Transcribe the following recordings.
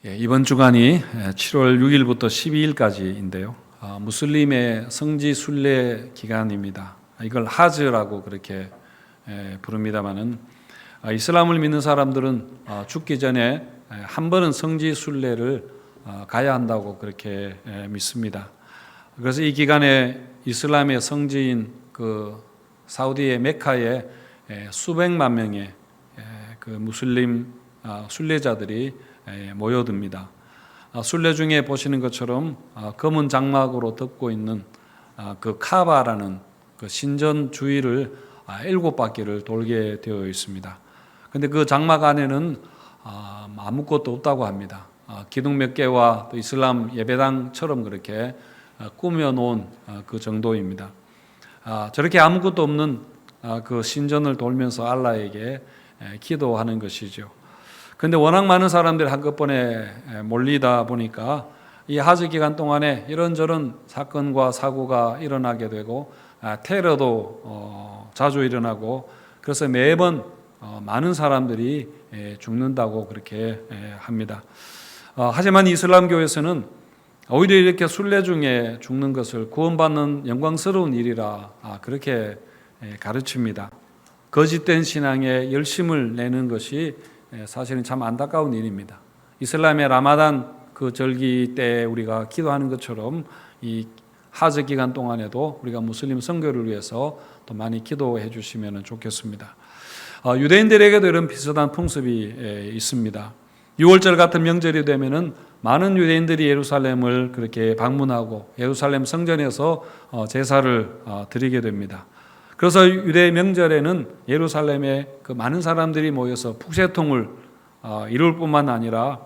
이번 주간이 7월 6일부터 12일까지인데요. 무슬림의 성지 순례 기간입니다. 이걸 하즈라고 그렇게 부릅니다마는 이슬람을 믿는 사람들은 죽기 전에 한 번은 성지 순례를 가야 한다고 그렇게 믿습니다. 그래서 이 기간에 이슬람의 성지인 그 사우디의 메카에 수백만 명의 그 무슬림 순례자들이 모여듭니다. 순례 중에 보시는 것처럼 검은 장막으로 덮고 있는 그 카바라는 그 신전 주위를 7바퀴를 돌게 되어 있습니다. 그런데 그 장막 안에는 아무것도 없다고 합니다. 기둥 몇 개와 또 이슬람 예배당처럼 그렇게 꾸며 놓은 그 정도입니다. 저렇게 아무것도 없는 그 신전을 돌면서 알라에게 기도하는 것이죠. 그런데 워낙 많은 사람들이 한꺼번에 몰리다 보니까 이 하즈 기간 동안에 이런저런 사건과 사고가 일어나게 되고 테러도 자주 일어나고, 그래서 매번 많은 사람들이 죽는다고 그렇게 합니다. 하지만 이슬람교에서는 오히려 이렇게 순례 중에 죽는 것을 구원받는 영광스러운 일이라 그렇게 가르칩니다. 거짓된 신앙에 열심을 내는 것이 사실은 참 안타까운 일입니다. 이슬람의 라마단 그 절기 때 우리가 기도하는 것처럼 이 하즈 기간 동안에도 우리가 무슬림 선교를 위해서 또 많이 기도해 주시면 좋겠습니다. 유대인들에게도 이런 비슷한 풍습이 있습니다. 6월절 같은 명절이 되면은 많은 유대인들이 예루살렘을 그렇게 방문하고 예루살렘 성전에서 제사를 드리게 됩니다. 그래서 유대 명절에는 예루살렘에 그 많은 사람들이 모여서 북새통을 이룰 뿐만 아니라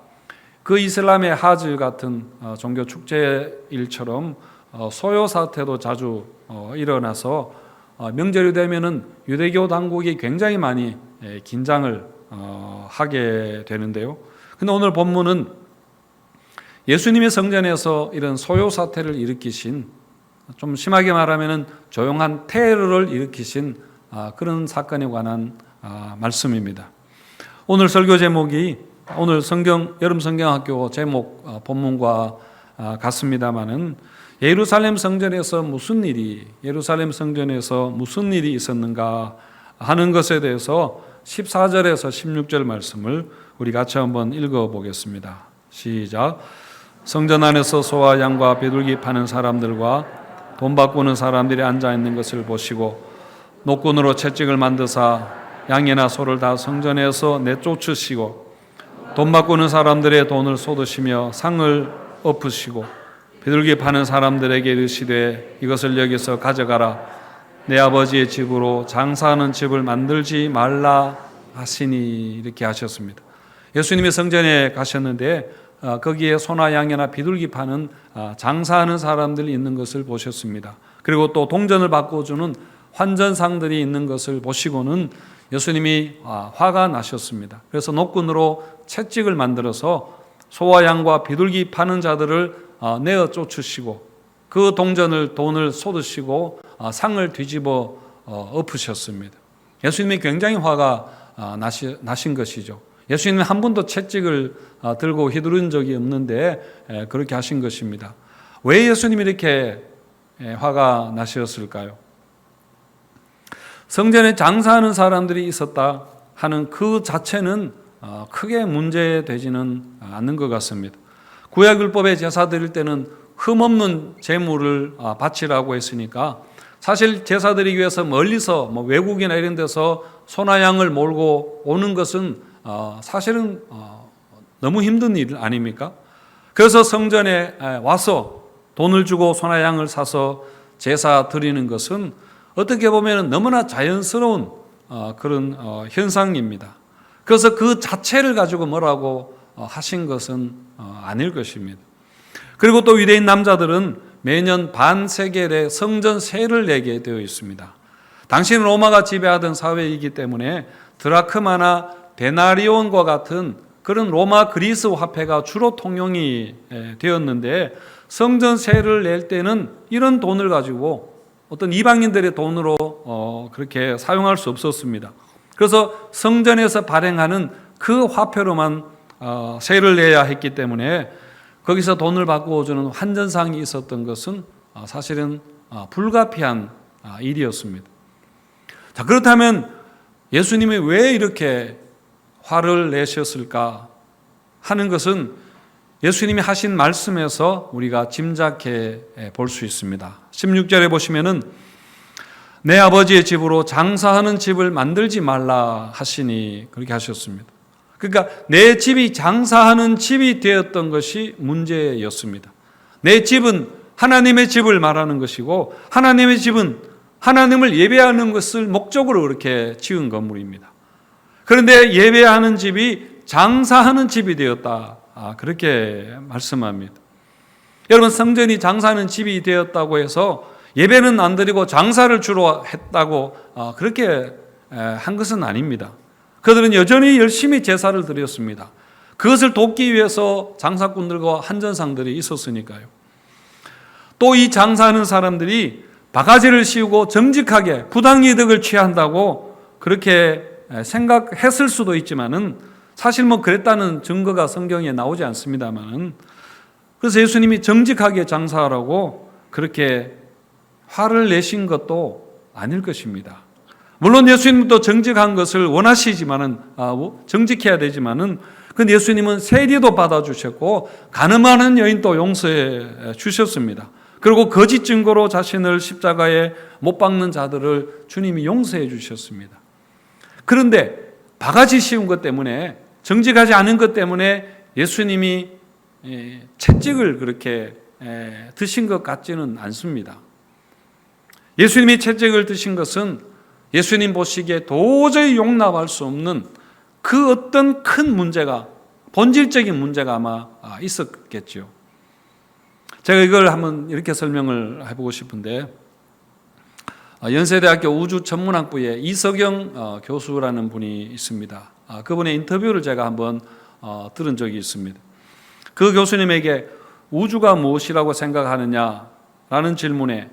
그 이슬람의 하즈 같은 종교 축제일처럼 소요 사태도 자주 일어나서 명절이 되면은 유대교 당국이 굉장히 많이 긴장을 하게 되는데요. 근데 오늘 본문은 예수님의 성전에서 이런 소요 사태를 일으키신, 좀 심하게 말하면 조용한 테러를 일으키신 그런 사건에 관한 말씀입니다. 오늘 설교 제목이 오늘 여름 성경학교 제목 본문과 같습니다마는 예루살렘 성전에서 무슨 일이 있었는가 하는 것에 대해서 14절에서 16절 말씀을 우리 같이 한번 읽어보겠습니다. 시작. 성전 안에서 소와 양과 비둘기 파는 사람들과 돈 바꾸는 사람들이 앉아있는 것을 보시고 노끈으로 채찍을 만드사 양이나 소를 다 성전에서 내쫓으시고 돈 바꾸는 사람들의 돈을 쏟으시며 상을 엎으시고 비둘기 파는 사람들에게 이르시되 이것을 여기서 가져가라. 내 아버지의 집으로 장사하는 집을 만들지 말라 하시니, 이렇게 하셨습니다. 예수님이 성전에 가셨는데 거기에 소나 양이나 비둘기 파는 장사하는 사람들이 있는 것을 보셨습니다. 그리고 또 동전을 바꿔주는 환전상들이 있는 것을 보시고는 예수님이 화가 나셨습니다. 그래서 노끈으로 채찍을 만들어서 소와 양과 비둘기 파는 자들을 내어 쫓으시고 그 돈을 쏟으시고 상을 뒤집어 엎으셨습니다. 예수님이 굉장히 화가 나신 것이죠. 예수님은 한 번도 채찍을 들고 휘두른 적이 없는데 그렇게 하신 것입니다. 왜 예수님이 이렇게 화가 나셨을까요? 성전에 장사하는 사람들이 있었다 하는 그 자체는 크게 문제되지는 않는 것 같습니다. 구약율법에 제사 드릴 때는 흠없는 제물을 바치라고 했으니까 사실 제사 드리기 위해서 멀리서 외국이나 이런 데서 소나 양을 몰고 오는 것은 사실은 너무 힘든 일 아닙니까? 그래서 성전에 와서 돈을 주고 소나 양을 사서 제사 드리는 것은 어떻게 보면 너무나 자연스러운 그런 현상입니다. 그래서 그 자체를 가지고 뭐라고 하신 것은 아닐 것입니다. 그리고 또 유대인 남자들은 매년 반세겔의 성전세를 내게 되어 있습니다. 당시는 로마가 지배하던 사회이기 때문에 드라크마나 데나리온과 같은 그런 로마 그리스 화폐가 주로 통용이 되었는데 성전세를 낼 때는 이런 돈을 가지고 어떤 이방인들의 돈으로 그렇게 사용할 수 없었습니다. 그래서 성전에서 발행하는 그 화폐로만 세를 내야 했기 때문에 거기서 돈을 바꾸어주는 환전상이 있었던 것은 사실은 불가피한 일이었습니다. 자, 그렇다면 예수님이 왜 이렇게 화를 내셨을까 하는 것은 예수님이 하신 말씀에서 우리가 짐작해 볼 수 있습니다. 16절에 보시면은 내 아버지의 집으로 장사하는 집을 만들지 말라 하시니 그렇게 하셨습니다. 그러니까 내 집이 장사하는 집이 되었던 것이 문제였습니다. 내 집은 하나님의 집을 말하는 것이고 하나님의 집은 하나님을 예배하는 것을 목적으로 그렇게 지은 건물입니다. 그런데 예배하는 집이 장사하는 집이 되었다. 그렇게 말씀합니다. 여러분, 성전이 장사하는 집이 되었다고 해서 예배는 안 드리고 장사를 주로 했다고 그렇게 한 것은 아닙니다. 그들은 여전히 열심히 제사를 드렸습니다. 그것을 돕기 위해서 장사꾼들과 한전상들이 있었으니까요. 또 이 장사하는 사람들이 바가지를 씌우고 정직하게 부당이득을 취한다고 그렇게 생각했을 수도 있지만은 사실 그랬다는 증거가 성경에 나오지 않습니다만은, 그래서 예수님이 정직하게 장사하라고 그렇게 화를 내신 것도 아닐 것입니다. 물론 예수님도 정직한 것을 원하시지만은 정직해야 되지만은 그 예수님은 세리도 받아주셨고 가늠하는 여인도 용서해 주셨습니다. 그리고 거짓 증거로 자신을 십자가에 못 박는 자들을 주님이 용서해 주셨습니다. 그런데 바가지 씌운 것 때문에, 정직하지 않은 것 때문에 예수님이 채찍을 그렇게 드신 것 같지는 않습니다. 예수님이 채찍을 드신 것은 예수님 보시기에 도저히 용납할 수 없는 그 어떤 큰 문제가, 본질적인 문제가 아마 있었겠죠. 제가 이걸 한번 이렇게 설명을 해보고 싶은데, 연세대학교 우주천문학부에 이석영 교수라는 분이 있습니다. 그분의 인터뷰를 제가 한번 들은 적이 있습니다. 그 교수님에게 우주가 무엇이라고 생각하느냐라는 질문에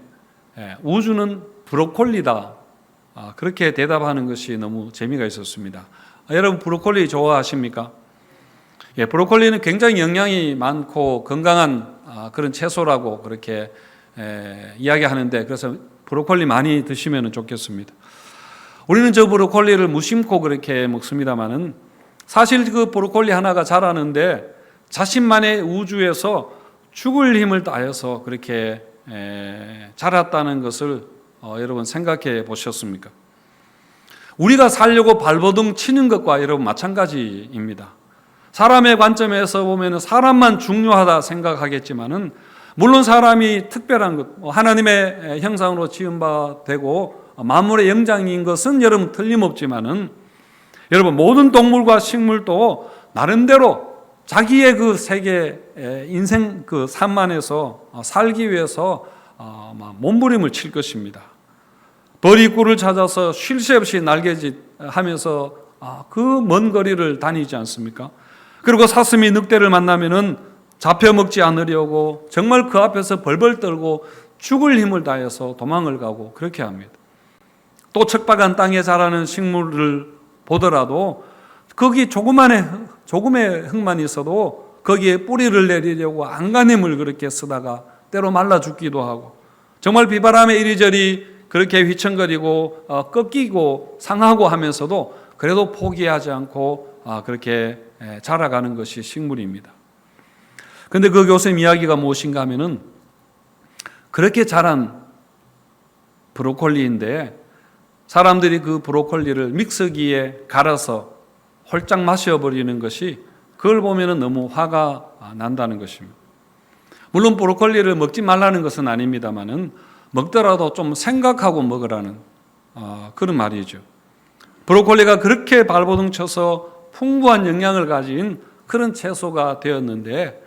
우주는 브로콜리다, 그렇게 대답하는 것이 너무 재미가 있었습니다. 여러분, 브로콜리 좋아하십니까? 예, 브로콜리는 굉장히 영양이 많고 건강한 그런 채소라고 그렇게 이야기하는데, 그래서 브로콜리 많이 드시면 좋겠습니다. 우리는 저 브로콜리를 무심코 그렇게 먹습니다만은 사실 그 브로콜리 하나가 자라는데 자신만의 우주에서 죽을 힘을 다해서 그렇게 자랐다는 것을 여러분 생각해 보셨습니까? 우리가 살려고 발버둥 치는 것과 여러분 마찬가지입니다. 사람의 관점에서 보면 사람만 중요하다 생각하겠지만은, 물론 사람이 특별한 것, 하나님의 형상으로 지은 바 되고 만물의 영장인 것은 여러분 틀림없지만은, 여러분 모든 동물과 식물도 나름대로 자기의 그 세계 인생 그 산만에서 살기 위해서 몸부림을 칠 것입니다. 벌이 꿀을 찾아서 쉴 새 없이 날개짓하면서 그 먼 거리를 다니지 않습니까? 그리고 사슴이 늑대를 만나면은 잡혀먹지 않으려고 정말 그 앞에서 벌벌 떨고 죽을 힘을 다해서 도망을 가고 그렇게 합니다. 또 척박한 땅에 자라는 식물을 보더라도 거기 조금의 흙만 있어도 거기에 뿌리를 내리려고 안간힘을 그렇게 쓰다가 때로 말라 죽기도 하고, 정말 비바람에 이리저리 그렇게 휘청거리고 꺾이고 상하고 하면서도 그래도 포기하지 않고 그렇게 자라가는 것이 식물입니다. 그런데 그 교수님 이야기가 무엇인가 하면은, 그렇게 자란 브로콜리인데 사람들이 그 브로콜리를 믹서기에 갈아서 홀짝 마셔버리는 것이, 그걸 보면은 너무 화가 난다는 것입니다. 물론 브로콜리를 먹지 말라는 것은 아닙니다만은 먹더라도 좀 생각하고 먹으라는 그런 말이죠. 브로콜리가 그렇게 발버둥 쳐서 풍부한 영양을 가진 그런 채소가 되었는데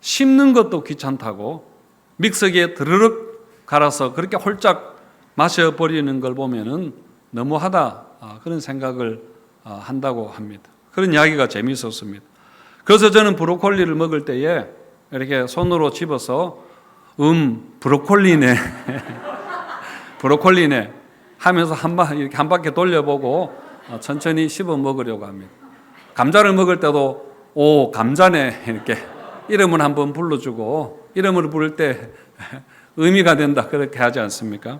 씹는 것도 귀찮다고 믹서기에 드르륵 갈아서 그렇게 홀짝 마셔버리는 걸 보면은 너무하다, 그런 생각을 한다고 합니다. 그런 이야기가 재미있었습니다. 그래서 저는 브로콜리를 먹을 때에 이렇게 손으로 집어서 브로콜리네 브로콜리네 하면서 이렇게 한 바퀴 돌려보고 천천히 씹어 먹으려고 합니다. 감자를 먹을 때도 오 감자네 이렇게 이름을 한번 불러주고 이름을 부를 때 의미가 된다 그렇게 하지 않습니까?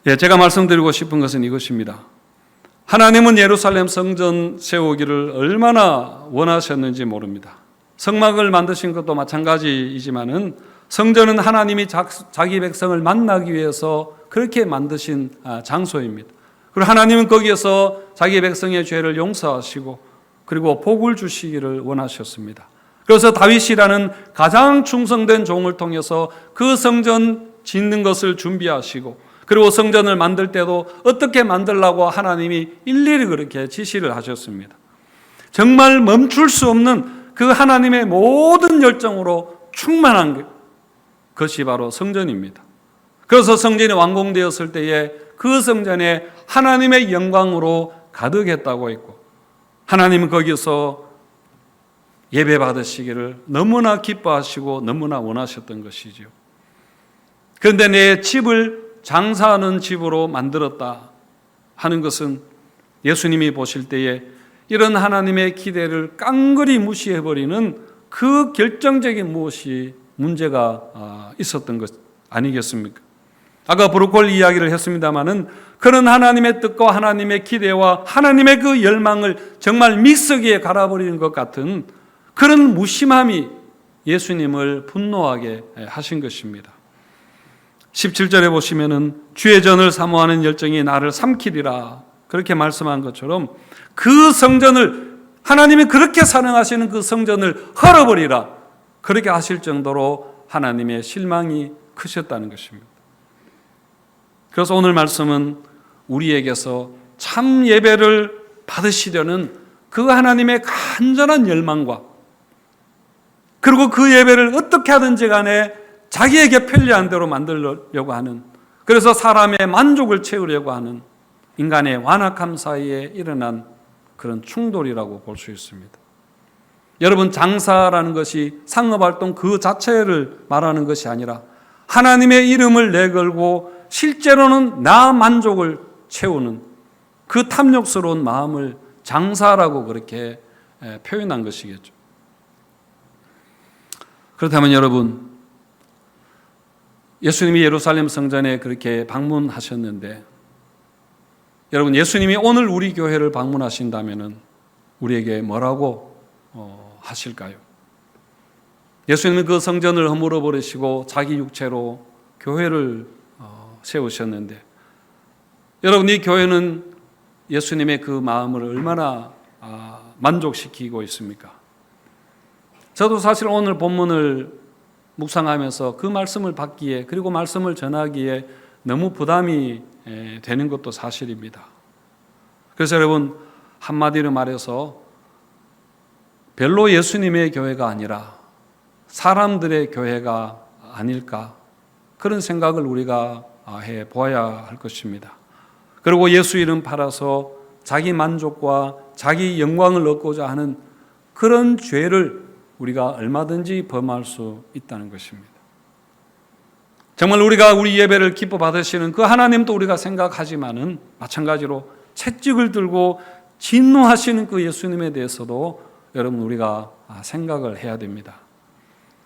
예, 제가 말씀드리고 싶은 것은 이것입니다. 하나님은 예루살렘 성전 세우기를 얼마나 원하셨는지 모릅니다. 성막을 만드신 것도 마찬가지이지만은 성전은 하나님이 자기 백성을 만나기 위해서 그렇게 만드신 장소입니다. 그리고 하나님은 거기에서 자기 백성의 죄를 용서하시고 그리고 복을 주시기를 원하셨습니다. 그래서 다윗이라는 가장 충성된 종을 통해서 그 성전 짓는 것을 준비하시고 그리고 성전을 만들 때도 어떻게 만들라고 하나님이 일일이 그렇게 지시를 하셨습니다. 정말 멈출 수 없는 그 하나님의 모든 열정으로 충만한 것이 바로 성전입니다. 그래서 성전이 완공되었을 때에 그 성전에 하나님의 영광으로 가득했다고 했고 하나님은 거기서 예배 받으시기를 너무나 기뻐하시고 너무나 원하셨던 것이죠. 그런데 내 집을 장사하는 집으로 만들었다 하는 것은 예수님이 보실 때에 이런 하나님의 기대를 깡그리 무시해버리는 그 결정적인 무엇이 문제가 있었던 것 아니겠습니까? 아까 브로콜 이야기를 했습니다마는 그런 하나님의 뜻과 하나님의 기대와 하나님의 그 열망을 정말 믹서기에 갈아버리는 것 같은 그런 무심함이 예수님을 분노하게 하신 것입니다. 17절에 보시면은 주의 전을 사모하는 열정이 나를 삼키리라 그렇게 말씀한 것처럼 그 성전을 하나님이 그렇게 사랑하시는 그 성전을 헐어버리라 그렇게 하실 정도로 하나님의 실망이 크셨다는 것입니다. 그래서 오늘 말씀은 우리에게서 참 예배를 받으시려는 그 하나님의 간절한 열망과 그리고 그 예배를 어떻게 하든지 간에 자기에게 편리한 대로 만들려고 하는 그래서 사람의 만족을 채우려고 하는 인간의 완악함 사이에 일어난 그런 충돌이라고 볼 수 있습니다. 여러분 장사라는 것이 상업활동 그 자체를 말하는 것이 아니라 하나님의 이름을 내걸고 실제로는 나 만족을 채우는 그 탐욕스러운 마음을 장사라고 그렇게 표현한 것이겠죠. 그렇다면 여러분 예수님이 예루살렘 성전에 그렇게 방문하셨는데 여러분 예수님이 오늘 우리 교회를 방문하신다면 우리에게 뭐라고 하실까요? 예수님은 그 성전을 허물어 버리시고 자기 육체로 교회를 세우셨는데 여러분 이 교회는 예수님의 그 마음을 얼마나 만족시키고 있습니까? 저도 사실 오늘 본문을 묵상하면서 그 말씀을 받기에 그리고 말씀을 전하기에 너무 부담이 되는 것도 사실입니다. 그래서 여러분 한마디로 말해서 별로 예수님의 교회가 아니라 사람들의 교회가 아닐까 그런 생각을 우리가 해 보아야 할 것입니다. 그리고 예수 이름 팔아서 자기 만족과 자기 영광을 얻고자 하는 그런 죄를 우리가 얼마든지 범할 수 있다는 것입니다. 정말 우리가 우리 예배를 기뻐 받으시는 그 하나님도 우리가 생각하지만은 마찬가지로 채찍을 들고 진노하시는 그 예수님에 대해서도 여러분 우리가 생각을 해야 됩니다.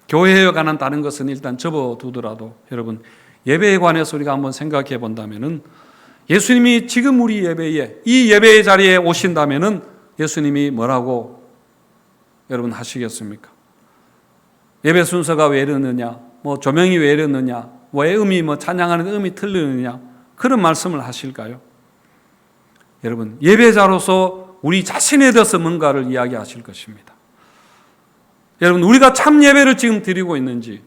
교회에 관한 다른 것은 일단 접어두더라도 여러분 예배에 관해서 우리가 한번 생각해 본다면은 예수님이 지금 우리 예배에 이 예배의 자리에 오신다면은 예수님이 뭐라고 여러분 하시겠습니까? 예배 순서가 왜 이러느냐, 조명이 왜 이러느냐, 왜 찬양하는 음이 틀리느냐 그런 말씀을 하실까요? 여러분 예배자로서 우리 자신에 대해서 뭔가를 이야기하실 것입니다. 여러분 우리가 참 예배를 지금 드리고 있는지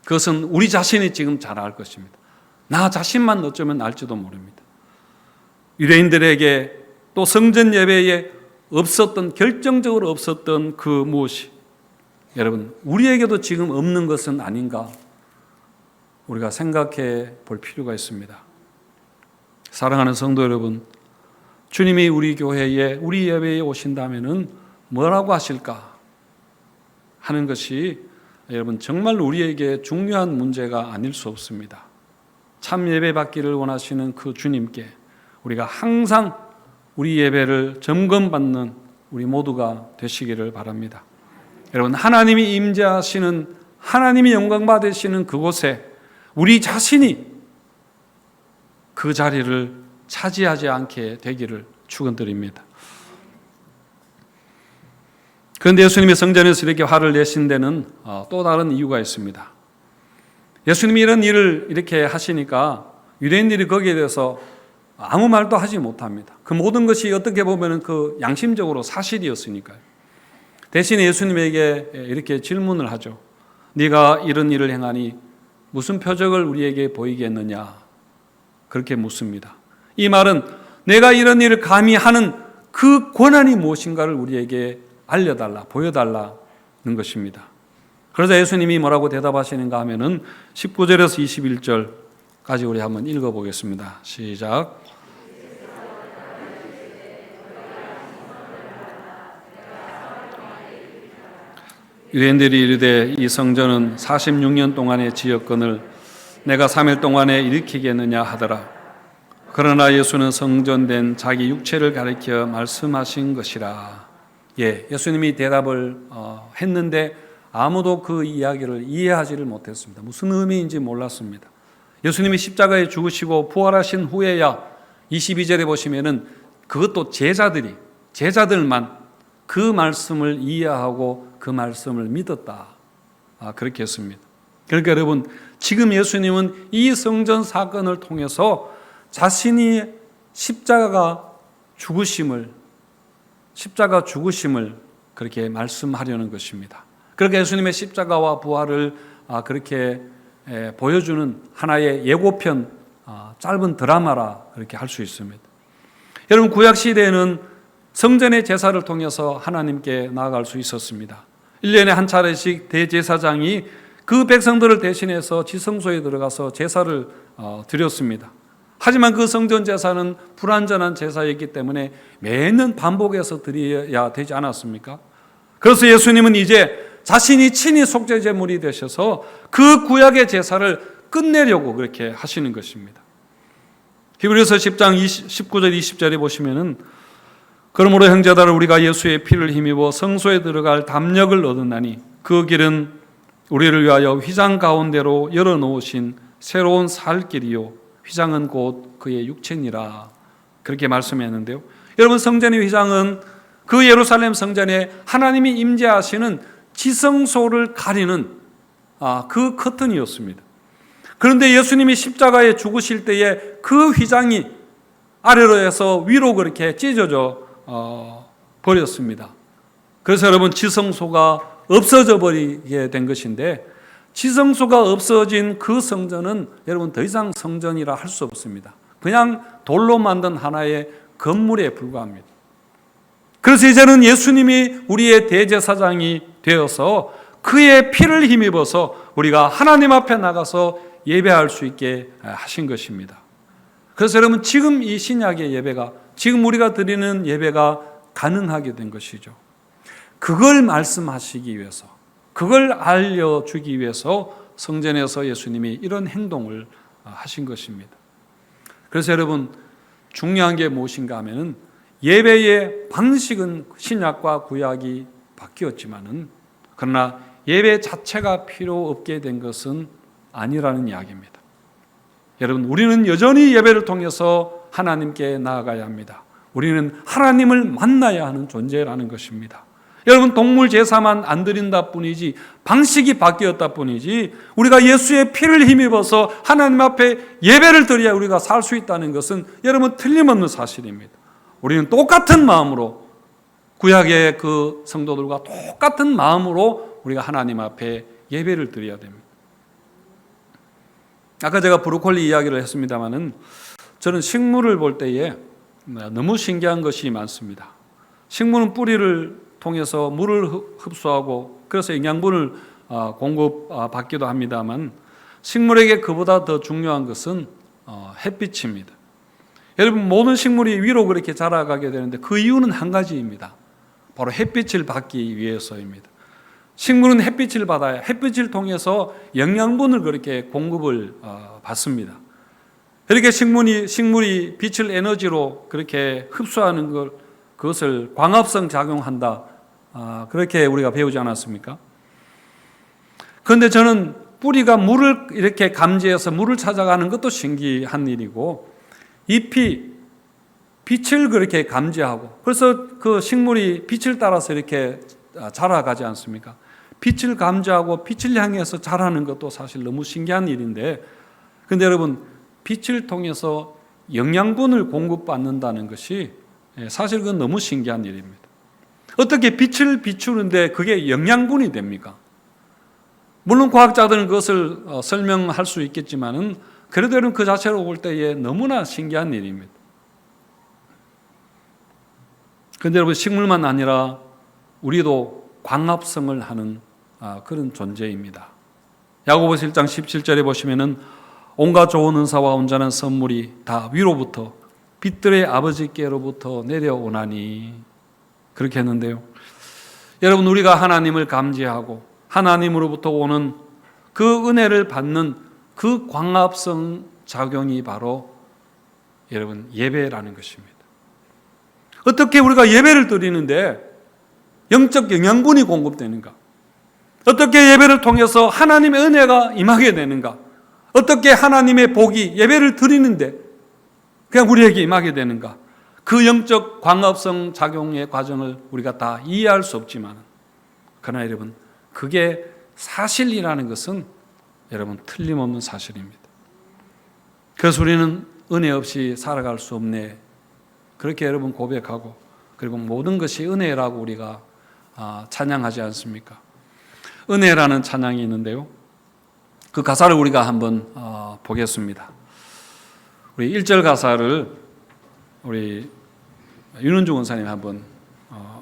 그것은 우리 자신이 지금 잘 알 것입니다. 나 자신만 어쩌면 알지도 모릅니다. 유대인들에게 또 성전 예배에 없었던 결정적으로 없었던 그 무엇이 여러분 우리에게도 지금 없는 것은 아닌가 우리가 생각해 볼 필요가 있습니다. 사랑하는 성도 여러분, 주님이 우리 교회에 우리 예배에 오신다면은 뭐라고 하실까 하는 것이 여러분 정말 우리에게 중요한 문제가 아닐 수 없습니다. 참 예배 받기를 원하시는 그 주님께 우리가 항상 우리 예배를 점검받는 우리 모두가 되시기를 바랍니다. 여러분, 하나님이 임재하시는, 하나님이 영광 받으시는 그곳에 우리 자신이 그 자리를 차지하지 않게 되기를 축원드립니다. 그런데 예수님이 성전에서 이렇게 화를 내신 데는 또 다른 이유가 있습니다. 예수님이 이런 일을 이렇게 하시니까 유대인들이 거기에 대해서 아무 말도 하지 못합니다. 그 모든 것이 어떻게 보면 그 양심적으로 사실이었으니까요. 대신에 예수님에게 이렇게 질문을 하죠. 네가 이런 일을 행하니 무슨 표적을 우리에게 보이겠느냐? 그렇게 묻습니다. 이 말은 내가 이런 일을 감히 하는 그 권한이 무엇인가를 우리에게 알려달라, 보여달라는 것입니다. 그러자 예수님이 뭐라고 대답하시는가 하면은 19절에서 21절까지 우리 한번 읽어보겠습니다. 시작. 유대인들이 이르되 이 성전은 46년 동안의 지역권을 내가 3일 동안에 일으키겠느냐 하더라. 그러나 예수는 성전된 자기 육체를 가리켜 말씀하신 것이라. 예수님이 대답을 했는데 아무도 그 이야기를 이해하지를 못했습니다. 무슨 의미인지 몰랐습니다. 예수님이 십자가에 죽으시고 부활하신 후에야 22절에 보시면은 그것도 제자들만 그 말씀을 이해하고 그 말씀을 믿었다. 그렇게 했습니다. 그러니까 여러분, 지금 예수님은 이 성전 사건을 통해서 자신이 십자가 죽으심을 그렇게 말씀하려는 것입니다. 그렇게 예수님의 십자가와 부활을 그렇게 보여주는 하나의 예고편, 짧은 드라마라 그렇게 할 수 있습니다. 여러분, 구약 시대에는 성전의 제사를 통해서 하나님께 나아갈 수 있었습니다. 1년에 한 차례씩 대제사장이 그 백성들을 대신해서 지성소에 들어가서 제사를 드렸습니다. 하지만 그 성전 제사는 불완전한 제사였기 때문에 매년 반복해서 드려야 되지 않았습니까? 그래서 예수님은 이제 자신이 친히 속죄제물이 되셔서 그 구약의 제사를 끝내려고 그렇게 하시는 것입니다. 히브리서 10장 19절 20절에 보시면은 그러므로 형제들아 우리가 예수의 피를 힘입어 성소에 들어갈 담력을 얻었나니 그 길은 우리를 위하여 휘장 가운데로 열어놓으신 새로운 살 길이요 휘장은 곧 그의 육체니라 그렇게 말씀했는데요. 여러분, 성전의 휘장은 그 예루살렘 성전에 하나님이 임재하시는 지성소를 가리는 그 커튼이었습니다. 그런데 예수님이 십자가에 죽으실 때에 그 휘장이 아래로 해서 위로 그렇게 찢어져 버렸습니다. 그래서 여러분, 지성소가 없어져 버리게 된 것인데 지성소가 없어진 그 성전은 여러분 더 이상 성전이라 할 수 없습니다. 그냥 돌로 만든 하나의 건물에 불과합니다. 그래서 이제는 예수님이 우리의 대제사장이 되어서 그의 피를 힘입어서 우리가 하나님 앞에 나가서 예배할 수 있게 하신 것입니다. 그래서 여러분, 지금 이 신약의 예배가, 지금 우리가 드리는 예배가 가능하게 된 것이죠. 그걸 말씀하시기 위해서, 그걸 알려주기 위해서 성전에서 예수님이 이런 행동을 하신 것입니다. 그래서 여러분, 중요한 게 무엇인가 하면은 예배의 방식은 신약과 구약이 바뀌었지만은 그러나 예배 자체가 필요 없게 된 것은 아니라는 이야기입니다. 여러분, 우리는 여전히 예배를 통해서 하나님께 나아가야 합니다. 우리는 하나님을 만나야 하는 존재라는 것입니다. 여러분, 동물 제사만 안 드린다 뿐이지, 방식이 바뀌었다 뿐이지, 우리가 예수의 피를 힘입어서 하나님 앞에 예배를 드려야 우리가 살 수 있다는 것은 여러분 틀림없는 사실입니다. 우리는 똑같은 마음으로, 구약의 그 성도들과 똑같은 마음으로 우리가 하나님 앞에 예배를 드려야 됩니다. 아까 제가 브로콜리 이야기를 했습니다마는 저는 식물을 볼 때에 너무 신기한 것이 많습니다. 식물은 뿌리를 통해서 물을 흡수하고 그래서 영양분을 공급받기도 합니다만 식물에게 그보다 더 중요한 것은 햇빛입니다. 여러분, 모든 식물이 위로 그렇게 자라가게 되는데 그 이유는 한 가지입니다. 바로 햇빛을 받기 위해서입니다. 식물은 햇빛을 받아야 햇빛을 통해서 영양분을 그렇게 공급을 받습니다. 이렇게 식물이 빛을 에너지로 그렇게 흡수하는 걸 그것을 광합성 작용한다. 그렇게 우리가 배우지 않았습니까? 그런데 저는 뿌리가 물을 이렇게 감지해서 물을 찾아가는 것도 신기한 일이고, 잎이 빛을 그렇게 감지하고, 그래서 그 식물이 빛을 따라서 이렇게 자라가지 않습니까? 빛을 감지하고 빛을 향해서 자라는 것도 사실 너무 신기한 일인데, 근데 여러분, 빛을 통해서 영양분을 공급받는다는 것이 사실 그건 너무 신기한 일입니다. 어떻게 빛을 비추는데 그게 영양분이 됩니까? 물론 과학자들은 그것을 설명할 수 있겠지만은 그래도 여러분 그 자체로 볼 때에 너무나 신기한 일입니다. 그런데 여러분, 식물만 아니라 우리도 광합성을 하는 그런 존재입니다. 야고보서 1장 17절에 보시면은 온갖 좋은 은사와 온전한 선물이 다 위로부터 빛들의 아버지께로부터 내려오나니, 그렇게 했는데요. 여러분, 우리가 하나님을 감지하고 하나님으로부터 오는 그 은혜를 받는 그 광합성 작용이 바로 여러분 예배라는 것입니다. 어떻게 우리가 예배를 드리는데 영적 영양분이 공급되는가? 어떻게 예배를 통해서 하나님의 은혜가 임하게 되는가? 어떻게 하나님의 복이 예배를 드리는데 그냥 우리에게 임하게 되는가? 그 영적 광합성 작용의 과정을 우리가 다 이해할 수 없지만, 그러나 여러분, 그게 사실이라는 것은 여러분 틀림없는 사실입니다. 그래서 우리는 은혜 없이 살아갈 수 없네, 그렇게 여러분 고백하고, 그리고 모든 것이 은혜라고 우리가 찬양하지 않습니까? 은혜라는 찬양이 있는데요, 그 가사를 우리가 한번 보겠습니다. 우리 1절 가사를 우리 윤은주 원사님 한번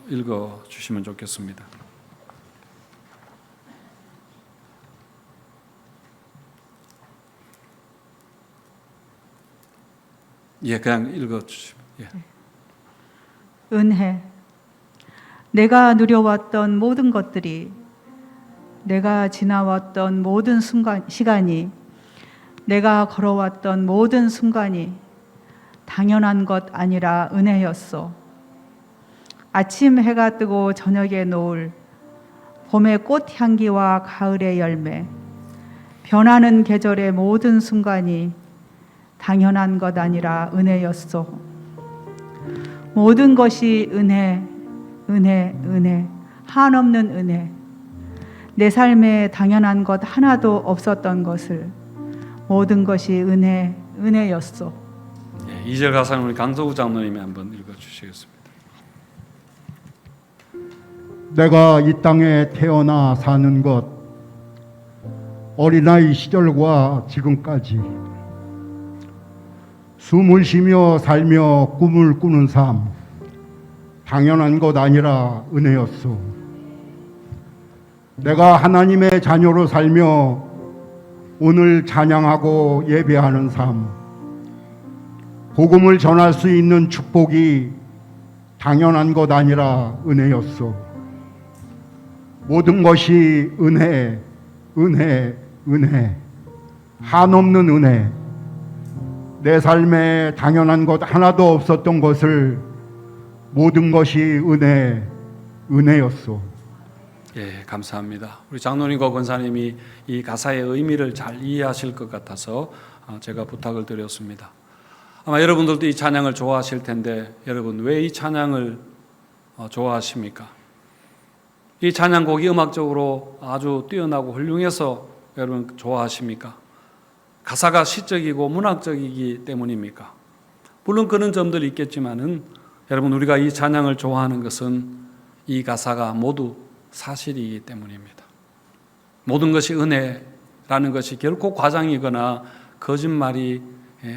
읽어주시면 좋겠습니다. 예, 그냥 읽어주시면. 예. 은혜. 내가 누려왔던 모든 것들이, 내가 지나왔던 모든 시간이, 내가 걸어왔던 모든 순간이 당연한 것 아니라 은혜였소. 아침 해가 뜨고 저녁에 노을, 봄의 꽃향기와 가을의 열매, 변하는 계절의 모든 순간이 당연한 것 아니라 은혜였소. 모든 것이 은혜, 은혜, 은혜, 한없는 은혜. 내 삶에 당연한 것 하나도 없었던 것을 모든 것이 은혜, 은혜였소. 예, 2절 가사는 우리 강서구 장로님이 한번 읽어주시겠습니다. 내가 이 땅에 태어나 사는 것, 어린아이 시절과 지금까지 숨을 쉬며 살며 꿈을 꾸는 삶, 당연한 것 아니라 은혜였소. 내가 하나님의 자녀로 살며 오늘 찬양하고 예배하는 삶, 복음을 전할 수 있는 축복이 당연한 것 아니라 은혜였소. 모든 것이 은혜, 은혜, 은혜, 한없는 은혜. 내 삶에 당연한 것 하나도 없었던 것을 모든 것이 은혜, 은혜였소. 예, 감사합니다. 우리 장로님과 권사님이 이 가사의 의미를 잘 이해하실 것 같아서 제가 부탁을 드렸습니다. 아마 여러분들도 이 찬양을 좋아하실 텐데, 여러분 왜 이 찬양을 좋아하십니까? 이 찬양곡이 음악적으로 아주 뛰어나고 훌륭해서 여러분 좋아하십니까? 가사가 시적이고 문학적이기 때문입니까? 물론 그런 점들이 있겠지만은 여러분, 우리가 이 찬양을 좋아하는 것은 이 가사가 모두 사실이기 때문입니다. 모든 것이 은혜라는 것이 결코 과장이거나 거짓말이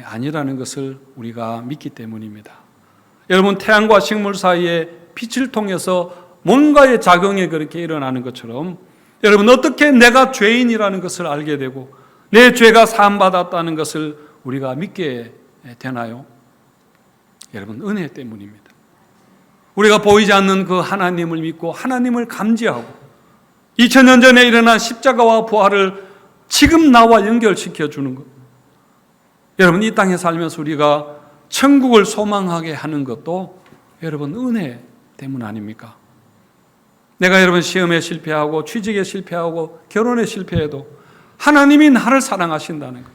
아니라는 것을 우리가 믿기 때문입니다. 여러분, 태양과 식물 사이에 빛을 통해서 뭔가의 작용이 그렇게 일어나는 것처럼, 여러분 어떻게 내가 죄인이라는 것을 알게 되고 내 죄가 사함받았다는 것을 우리가 믿게 되나요? 여러분, 은혜 때문입니다. 우리가 보이지 않는 그 하나님을 믿고 하나님을 감지하고 2000년 전에 일어난 십자가와 부활을 지금 나와 연결시켜 주는 것. 여러분, 이 땅에 살면서 우리가 천국을 소망하게 하는 것도 여러분 은혜 때문 아닙니까? 내가 여러분 시험에 실패하고 취직에 실패하고 결혼에 실패해도 하나님이 나를 사랑하신다는 것,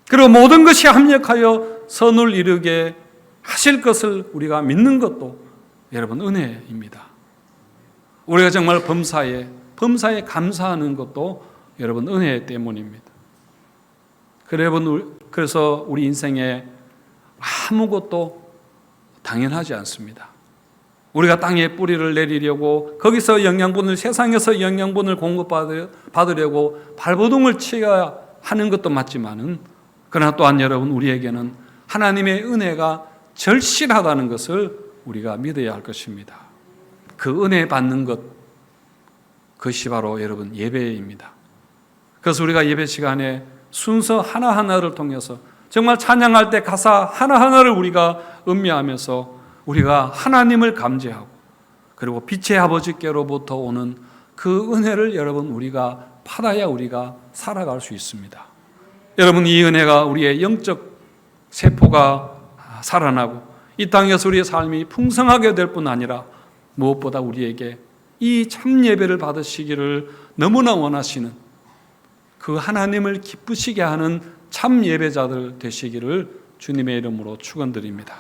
그리고 모든 것이 합력하여 선을 이루게 하실 것을 우리가 믿는 것도 여러분 은혜입니다. 우리가 정말 범사에 감사하는 것도 여러분 은혜 때문입니다. 그래서 우리 인생에 아무것도 당연하지 않습니다. 우리가 땅에 뿌리를 내리려고 거기서 영양분을, 세상에서 영양분을 공급받으려고 발버둥을 치어야 하는 것도 맞지만은, 그러나 또한 여러분 우리에게는 하나님의 은혜가 절실하다는 것을 우리가 믿어야 할 것입니다. 그 은혜 받는 것, 그것이 바로 여러분 예배입니다. 그래서 우리가 예배 시간에 순서 하나하나를 통해서 정말 찬양할 때 가사 하나하나를 우리가 음미하면서 우리가 하나님을 감지하고, 그리고 빛의 아버지께로부터 오는 그 은혜를 여러분 우리가 받아야 우리가 살아갈 수 있습니다. 여러분, 이 은혜가 우리의 영적 세포가 살아나고 이 땅에서 우리의 삶이 풍성하게 될 뿐 아니라 무엇보다 우리에게 이 참 예배를 받으시기를 너무나 원하시는 그 하나님을 기쁘시게 하는 참 예배자들 되시기를 주님의 이름으로 축원드립니다.